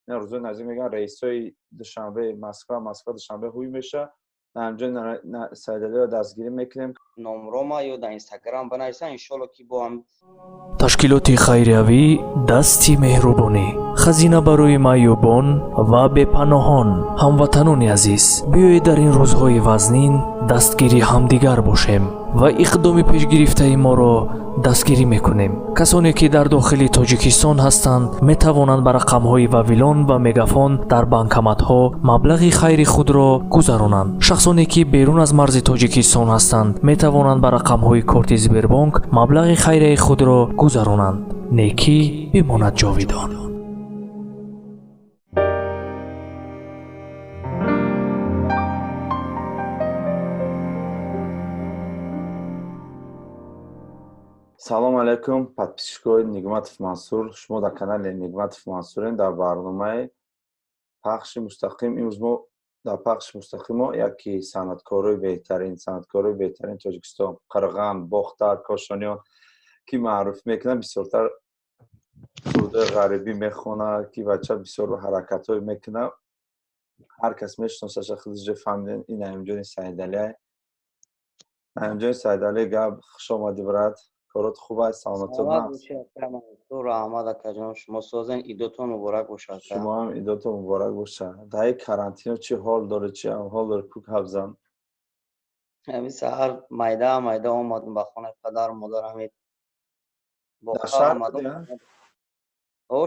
اینا روز نزدیک میگن رئیسای دوشنبه مسکو دوشنبه هوی میشه همجا صیدلی رو دستگیری میکنیم. نمره ما یا در اینستاگرام بنویسن انشالله که با هم ташкилоти хайриявӣ дасти меҳрубонӣ хазина барои маъюбон ва бепаноҳон. ҳамватанони азиз, биёед дар ин рӯзҳои вазнин дастгири ҳамдигар бошем ва иқдоми пешгирифтаи моро дастгирӣ мекунем. касоне ки дар дохили тоҷикистон ҳастанд метавонанд ба рақамҳои вавилон ва мегафон дар банкоматҳо маблағи хайри худро гузаронанд. шахсоне ки берун аз марзи тоҷикистон ҳастанд метавонанд ба рақамҳои корти сбербонк маблағи хайрияи худро гузаронанд. некӣ бимонад ҷовидон. салом алайкум подписчикои Нигматов Мансур. шумо дар канали Нигматов Мансурен дар барномаи пахши мустақим. имрӯз мо дар пахши мустақим яки санъаткорои беҳтарин Тоҷикистон, Қирған, Бохтар, Кошониён ки маъруф мекунанд, бисёртар сурдои ғарибӣ мехонад, ки бача бисёр ҳаракатҳое мекунад. ҳар кас мешиносад, худаш фаҳмидем. ин Наимҷони Сайдалия. Наимҷони Сайдалия, гап хуш омадӣ брат. корот хуб аст? саломатон аст? раҳмат акаҷон, шумо созен, идотон муборак бошад. шумо ҳам идотон муборак бошад. дар ин карантина чӣ ҳол доред, чӣ аҳвол доред кӯк ҳабзан? ҳамин саҳар майда омадам ба хонаи падару модарам. дар шаҳр будӣ?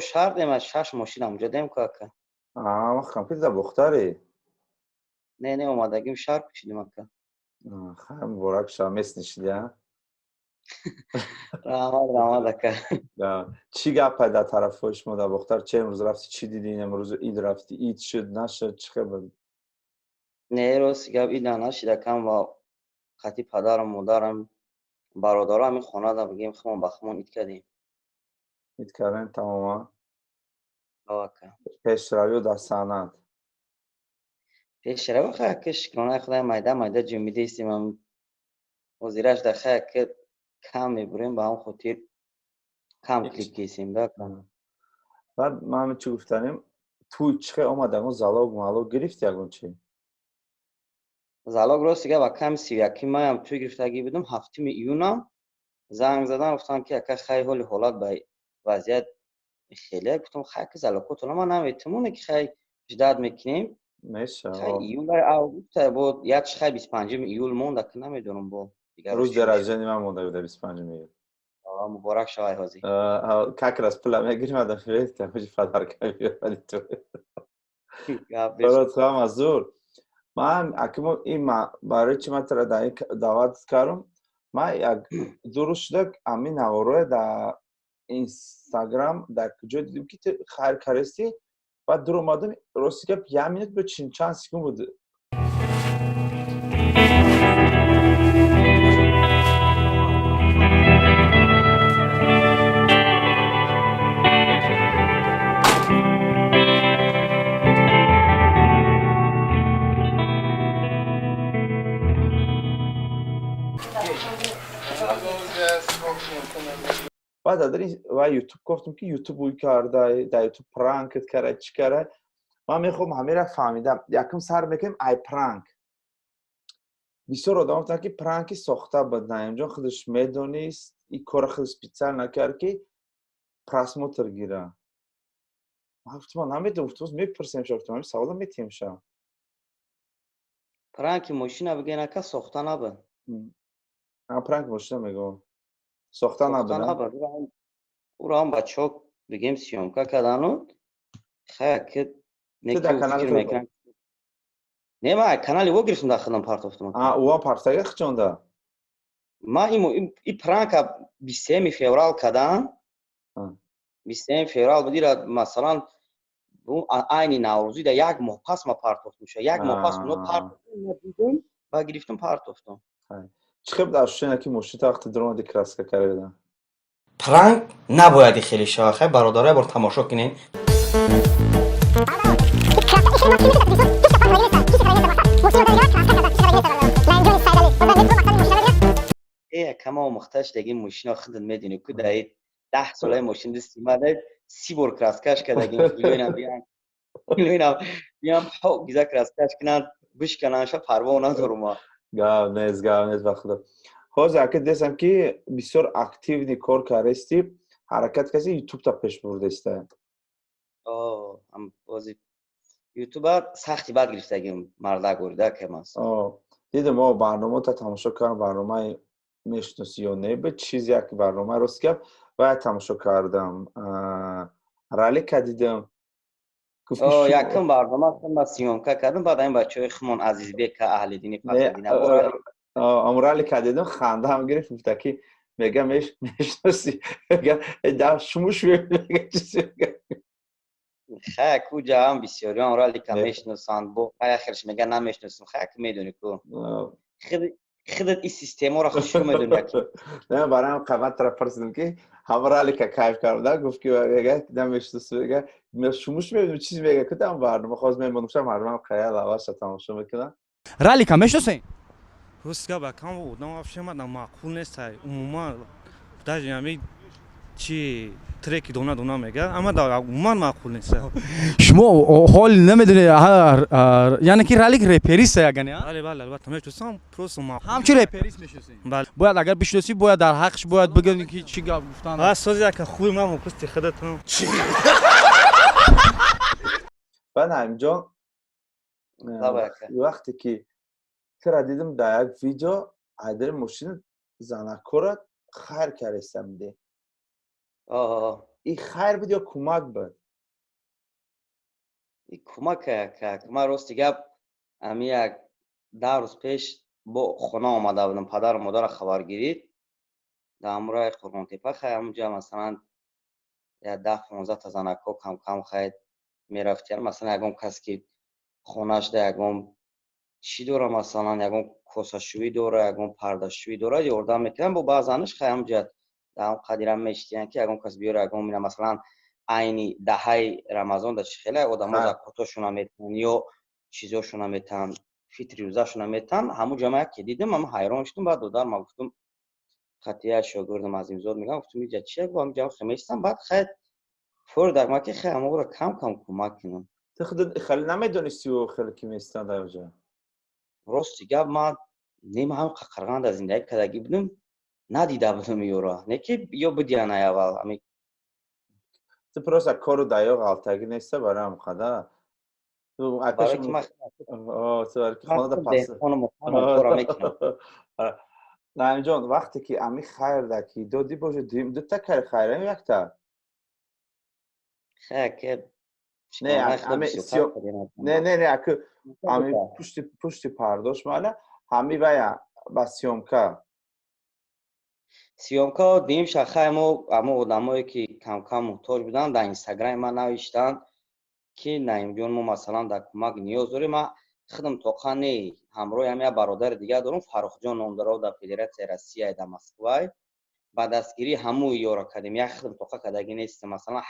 шаҳр дем, 6 мошинам ҷо дем ака. вақтам ки дар Бухтарӣ? не омадагим шаҳр кӯчидем ака. хайр муборак шав. меснишидӣ? раҳмат ака. чӣ гапа дар тарафҳои шумо дар Бухтар? чӣ имрӯз рафтӣ, чӣ дидӣ? имрӯз ид рафтӣ, ид шуд нашуд, чӣ хабар? не рости гап ида нашид акам ва хати падару модарам бародарам ҳамин хонада бигем химон ба химон ид кардем. ид кардем тамоман? ака. пешравӣ дар санъат? пешравӣ ака шукронаи худои майда ҷумида истем. ҳозираш дар хай ака кам мебурем, ба ҳамон хотир кам клип кесем да. баъд ман чӣ гуфтанем, тӯй чӣ хел омад ягон залог малог гирифт ягон чӣ? залог рости гап акам 31 маям тӯй гирифтагӣ будам. 7 июнам занг задан, гуфтанд ки ака хай ҳоли ҳолат ба вазъият хеле. гуфтам хай ки залокот ола ман наметавонам ки хай ждат мекунем. меша хай июл август бо як хай 25 июл монда ки намедонам бо рӯз деража нима монда буда 25 июл. муборак шавай ҳозир. как раз пула мегирим ада фирет ҳоҷи падарка миёрад ту. корот хам азур. ман акимо ин барои чӣ ман тара даъват кардам. ман як ду рӯз шуда амин наворое дар Инстаграм дар куҷо дидим ки ту хайр карести. баъд дур омадам, рости гап 1 минут бо чанд секунд буд. بعد در این و یوتیوب گفتم که یوتیوب کرده، در یوتیوب پرانک کرده، چی کرده. من میخوام همه را فهمیدم. یکم سر میکنم ای پرانک. بسیار آدم گفتن که پرانکی ساخته بود. نایمجان خودش میدونست این کار خود اسپیڅل نکرد که پراسموتر گیره. من گفتم نمیدونم، تو میپرسیم شما همین سوال میتیم شما. پرانکی ماشین بگه نکه ساخته نبود. پرانک ماشین میگم. ساخته نبود. او را هم بچه‌ها بگیم سیامکا کردن خیلی که فکر میکنم. نه ما کانالی او گرفتم داخلم پارتافتم. او پارتاگه خچونده. ما این پرانک 23 فوریه کردن. 23 فوریه بودی را مثلا عین نوروزی در یک ماه پس ما پارتافت میشه. یک ماه پس ما پارتافتم دیدم و گرفتم پارتافتم. چخب داشتن که مشت وقت درون دیکراس کردن. پرانک نباید خیلی شاخه برادرای بار تماشا کنین. ای کما مختش دیگه ماشینا خودت میدونی که در 10 ساله ماشین دستی ماده 30 بار کراس کش کرده دیگه بیان می‌بینم میام گیزا کراسکش کنن بشکننش پروا ندارم. گاو نیست بخدا. حاضر که دیدم که بسیار اکتیو کار کردی، حرکت کسی یوتیوب تا پیش برده است. هم بازی یوتیوب سختی بد گرفتگیم مردا گورده که ماست. دیدم ما برنامه تا تماشا کردم، برنامه میشناسی یا نه به چیزی که برنامه راست کرد و تماشا کردم. رالی که دیدم یکم برنامه ما سیمکا کردم، بعد این بچه‌های خمون عزیز بیک که اهل دینی فخر دین ابو رالی که دیدم خنده هم گرفت. گفت که میگه میشناسی، میگه دا شموش میگه چیزی میگه خیلی کجا هم بسیاری هم رالی که میشناسند با آخرش میگه نمیشناسم. خیلی میدونی کو خودت این سیستم رو خوشو میدونی که نه برام قبل طرف پرسیدم که همه رالی که کیف کرده گفت که میگه نمیشناسم، میگه شموش میگه چیزی میگه که تام برنامه خواست میمونم مردم خیال اواش تماشا میکنن. رالی که میشناسین روسکا با کام و دام افشم دام معقول نیست. عموما داشتیم همی چی ترکی دونا میگه اما دا عموما معقول نیست. شما حال نمیدونی یعنی که رالی که رپریست یعنی بله البته میشناسم پروس معقول همچی رپریست میشناسین. بله باید اگر بشناسی باید در حقش باید بگین که چی گفتن. اساسا که خوب ما مکست خودتون بعد همینجا وقتی که ترا دیدم در یک ویدیو عدل ماشین زنکورت خیر کردستم ده. این خیر بود یا کمک بود؟ این کمک که ما راستی گپ امی یک 10 روز پیش با خونه آمده بودم، پدر و مادر خبر گیرید در امرای قربان تپه خیلی همونجا مثلا 10-15 تا زنکو کم خیلی میرفت. مثلا یکم کسی که خونهش ده یکم چی دوره، مثلا یکم کاسشویی دوره، یکم پردهشویی دوره یوردن میکنن با بعضانش خیلی همونجا در اون قدیرم میشتین که یکم کس بیاره یکم میره مثلا عینی دهه رمضان در خیلی آدم زکاتشون هم میتن یا چیزاشون هم میتن فطری روزاشون هم میتن. همون جمعه که دیدم من حیران شدم. بعد دودار ما گفتم خطیه شاگردم از این زود میگم گفتم اینجا چیه با همینجا خمیستم. بعد خیلی فور در ما که خیلی همون رو کم کمک کنم. تو خود خیلی نمیدونستی و خیلی که میستن در اونجا؟ راستی گفت ما نیم هم قرقان در زندگی کدگی بودم ندیده بودم یورا نکی یا بدیانه اول همی تو پروسا کارو دایو غلطگی نیسته برای هم خدا تو اکش برای که من تو برای که خونه دا نه جان وقتی که امی خیر دکی دو باشه دو تا کار خیره یک تا خیلی که نه اکو امی پشت پرداش مالا همی ویا با سیومکا دیم شخه اما آدمایی که کم محتاج بودن در اینستاگرام من نوشتن که نایم جون ما مثلا در کمک نیاز داریم. من خودم توقع همراه همه برادر دیگه دارم فرخ جان نام داره در فدراسیون روسیه در مسکو. بعد دستگیری همو یور اکادمی خودم توقع کدگی نیست مثلا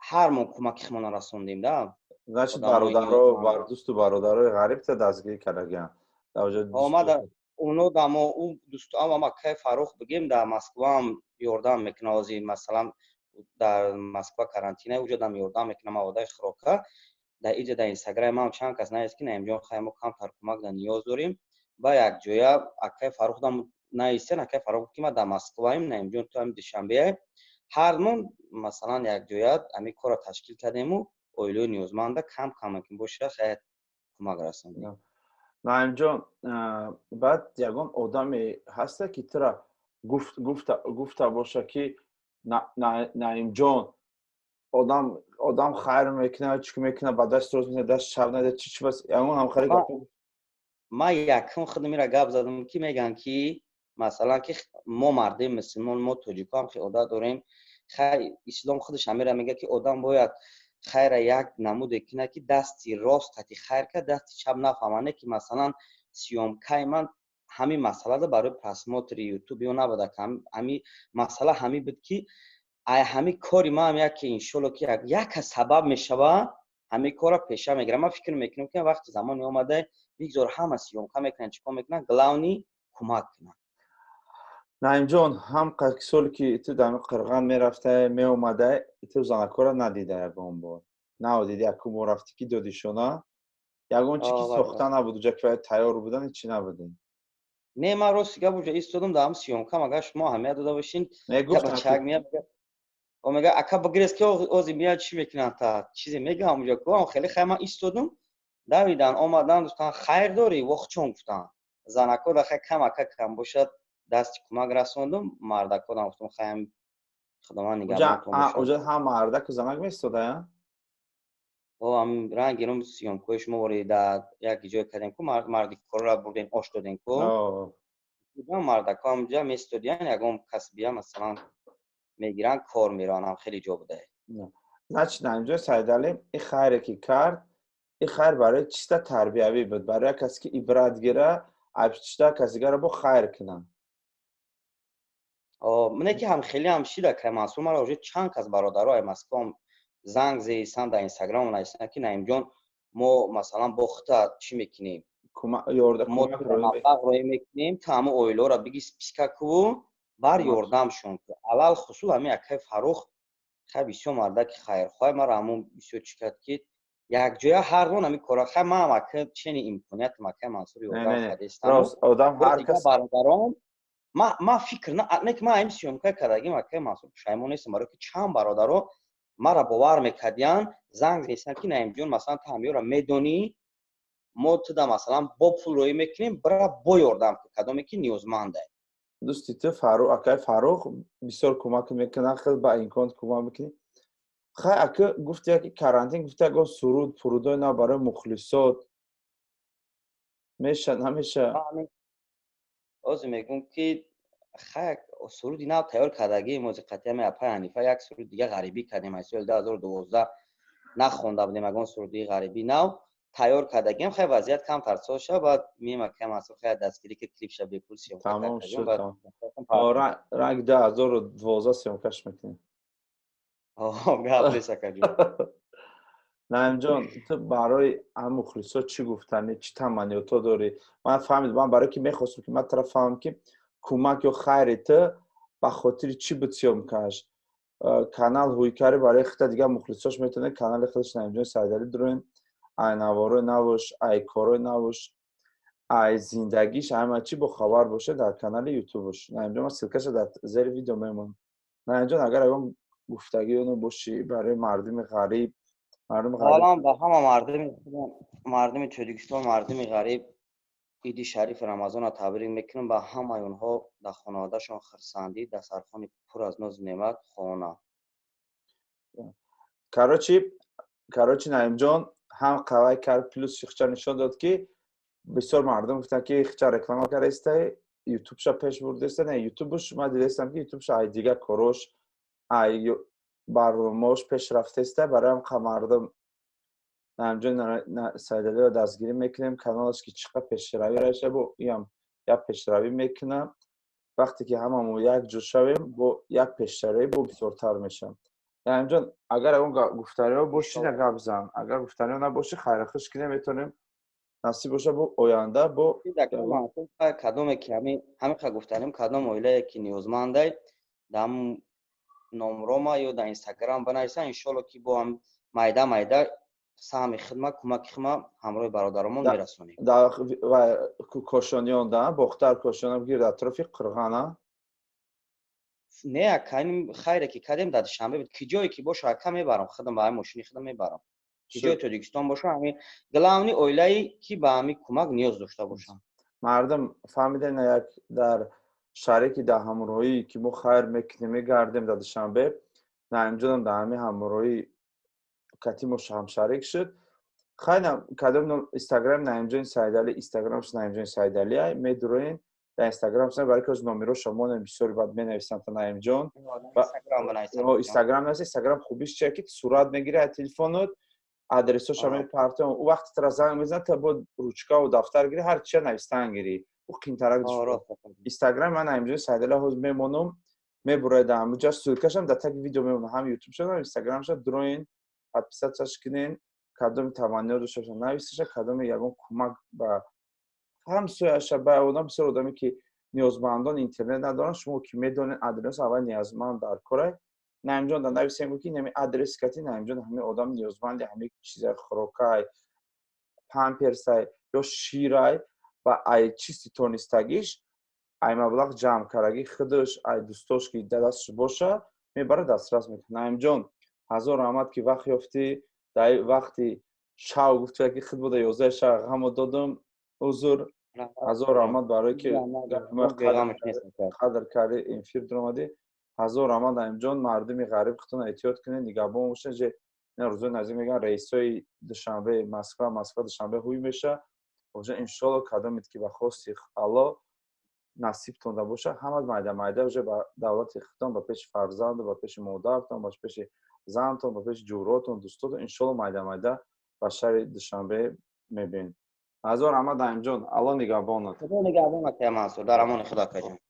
هر مون کمک خمون رسوندیم ده. значит برادر دوست و برادرای غریب تا دستگیری کردن آمد اونو دما اون دوست ما که فرخ بگیم در مسکو هم یوردان میکنه ازی مثلا در مسکو کارانتینه وجود هم یوردان میکنه مواد خروکا در اینجا در اینستاگرام هم چند کس نیست که نیم جون خیمو کم تر کمک در نیاز داریم با یک جویا اکه فرخ دم نیستن اکه فرخ که ما در مسکو ایم نیم جون تو هم دوشنبه هر مون مثلا یک جویا امی کار تشکیل کردیم و اویلو نیوزمنده کم که باشه خیلی کمک رسوندیم. نایم جان بعد یگان آدمی هسته که ترا گفته باشه که نایم جان آدم خیر میکنه چی میکنه با دست روز میکنه دست شب نده چی بس یگان هم خیلی ما یکم خودم میره گپ زدم که میگن که مثلا که ما مردم مسلمان ما توجیکا هم خیلی عادت داریم خیلی اسلام خودش همیره میگه که آدم باید خیر یک نمود کنه که دستی راست تا خیر که دستی چپ نفهمانه که مثلا سیومکای من همین مسئله برای پرسماتر یوتیوب یا نبوده که همین مسئله همین بود که همین کاری ما هم یک انشالله که یک سبب میشوه همین کارا پیش میگیرم. من فکر میکنم که وقتی زمانی اومده بگذار همه سیومکا میکنن چیکار میکنن گلاونی کمک کنن. نایم جان هم سالی که تو در قرغان میرفته می اومده تو زنکو را ندیده یکم بار навдиди яку мо рафтӣ ки додишона ягон чи ки бale, сохта bale. набуд уҷа ки вай тайёр будан ҳичи набудем. Не, ман рости гап уҷа истодам дар ҳам сиёмкам, агар шумо аҳамият дода бошин, я Мегуфтам бачаак ки меяд мега ака багирес ки ози меяд чӣ мекунанд та чизе мегам уҷа ку хеле хай ман истодум давидан омадан гуфтанд хайр дорӣ вохчон гуфтанд занако дахай кам ака кам бошад дасти кӯмак расондум мардакодам гуфтам хаям худованд нигаҳбонтон бошад. уҷа ҳам мардаку занак меистодая? ҳам ранги рум сиёмкои шумо бори дар як ҷое кардем ку марди корро бурдем ош додем ку мардако ҳамҷа меистодиян ягон касбия масалан мегиранд кор меронам хеле ҷо буда. Значит, наимҷои Сайдалӣ ин хайре ки кард, ин хайр барои чиста тарбиявӣ буд, барои касе ки ибрат гира, айбчиста касигаро бо хайр кунанд. Мене ки ҳам хеле ҳам шида ка Мансур мара уже чанд кас бародаро ай Москва занг зеистанд дар Инстаграм нависанд ки Наимҷон мо масалан бо хута чӣ мекунем маблағ роӣ мекунем та ҳамон оилаҳоро биги списка ку бар ёрдамшон ку алал хусус ҳамин акаи Фаррух хай бисёр мардаки хайрхоҳ мара ҳамон бисёр чӣ кард ки якҷоя ҳардон ҳамин кора хай ман ҳам ака чени имкониятам акаи Мансур ёрдам кардистам одам ҳар кас бародарон ман фикр не ки ман ин сиёмкаи кардагим акаи Мансур пушаймон нестам барои ки чанд бародаро мара бовар мекардиянд занг зестанд ки Наимҷон масалан та ҳамиёро медонӣ мо туда масалан бо пул роӣ мекунем бира бо ёрдам ку кадоме ки ниёзманде. дӯсти ту акаи Фаррух бисёр кӯмак мекунад, хеле ба имкон кӯмак мекунӣ. Хай ака гуфти ки карантин гуфти ягон суруд фурудои нав барои мухлисот меша намеша? Ози мегӯм ки хай суруди нав тайёр кардагим ози қатъиями апай Ҳанифа як суруд дига ғарибӣ кардем аз соли 2012 нахонда будем ягон суруди ғарибӣ нав тайёр кардагим хай вазъият камтар сол шава баъд мием акаи Мансур хай дастгирӣ ки клипша бепул сиёмка Тамом кардагим шуд. Ранги 2012 сиёмкаш мекунем. гап нест акаҷон. Наимҷон ту барои ҳам мухлисот чӣ гуфтанӣ, чӣ таманниёто дорӣ? Ман фаҳмидам, ман барое ки мехостам ки ман туро фаҳмам ки кӯмак ё хайри ту ба хотири чӣ буд сиёмкаш. Канал ҳуйкари барои хита дига мухлисош метавонад канали худаш Наимҷони Сайдалӣ дуроин ай наворои навуш, ай корои навуш, ай зиндагиш ҳама чӣ бохабар бошад дар канали ютубуш. Наимҷон ман силкаша дар зери видео мемонам. Наимҷон агар ягон гуфтагӣ бошӣ барои мардуми ғариб ҳолан ба ҳама мардуми Тоҷикистон мардуми ғариб иди шарифи Рамазонро табрик мекунам ба ҳамаи онҳо дар хонаводашон хирсандӣ дастархони пур аз нозу неъмат хона. Карочи Наимҷон ҳам қавай кард плюс шихча нишон дод ки бисёр мардум гуфтанд ки хича реклама кардаистай ютубша пеш бурдаистай не ютубуш ман дидаистам ки ютубша ай дига корош ай барномаош пеш рафтаистай барои ҳам мардум Наимҷони Сайдалиро дастгирӣ мекунем каналаш ки чӣ қадр пешравӣ раиша бо иам як пешравӣ мекунам вақте ки ҳамамон як ҷо шавем бо як пешравӣ бо бисёртар мешавам. Наимҷон агар ягон гуфтаниҳо боши гап зан, агар гуфтаниҳо набоши хайрахӯш кунем метавонем насиб боша бо оянда бо кадоме ки ҳамин қа гуфтанем кадом оилае ки ниёзманде дар номрома ё дар Инстаграм банависа иншоалло ки бо ҳам майда саҳми хидмат кӯмаки хидмат ҳамроҳи бародаромон мерасонем. Кошониён да бохтар кошониён гирд атрофи Қирғана не акаин хайре ки кардем дар душанбе буд ки ҷое ки боша ака мебарам худам ба мошини худам мебарам ки ҷои Тоҷикистон боша ҳамин главни оилае ки ба ҳамин кӯмак ниёз дошта бошанд. Мардум фаҳмидем як дар шарики дар ҳамроҳӣ ки мо хайр мекунем мегардем дар душанбе Наимҷонам дар ҳамин ҳамроҳӣ кати мо ҳамшарик шуд. Хайна кадом Инстаграм Наимҷони Сайдалӣ Инстаграмш Наимҷони Сайдалӣ медуроин дар Инстаграм барои ки номеро шумо бисёр бад менависанд та Наимҷон Инстаграм наст Инстаграм хубиш чия ки сурат мегири аз телефонот адресоша мепартон у вақти тра занг мезанад та бо ручкаву дафтар гири ҳар чия навистан гири у қимтарак Инстаграм ман Наимҷони Сайдалӣ ҳоз мемонам мебурад дар ҳамуҷа ссилкашам дар таги видео мемонам ҳам ютубша Инстаграмша дуроин подписатсияш кунен кадоми таманниё дошта бошад нависаша кадоми ягон кӯмак ба ҳамсояша ба она бисёр одаме ки ниёзмандон интернет надоранд шумо ки медонед адрес аввал ниёзманд дар кора наимҷон дар нависем ки нами адрес кати наимҷон ҳамаи одам ниёзманди ҳамаи чизаи хӯрокай памперсай ё ширай ва ай чисти тонистагиш ай маблағ ҷамъкараги худаш ай дӯстош ки дар дасташ боша мебара дастрас мекунад. Наимҷон ҳазор раҳмат ки вақт ёфтӣ дар вақти шав гуфтӣ ки худ буда 11 шав ғамот додам узр ҳазор раҳмат барое ки қадр карди эфир дуромадӣ. ҳазор раҳмат наимҷон мардуми ғариб худтон эҳтиёт кунед нигаҳбон бошед ҷе рӯзои наздик мегӯянд раисои душанбеи Москва душанбе ҳуй меша оҷа иншоалло кадомед ки ба хости Алло насибтон да боша ҳама майда уже ба давлати худтон ба пеши фарзанду ба пеши модаратон ба пеши зантон ба пеши ҷӯротон дӯстотон иншоалло майда ба шаҳри душанбе мебинед. ҳазор раҳмат наимҷон Алло нигаҳбонат. خدا نگهبانت یا منصور در امان خدا کجا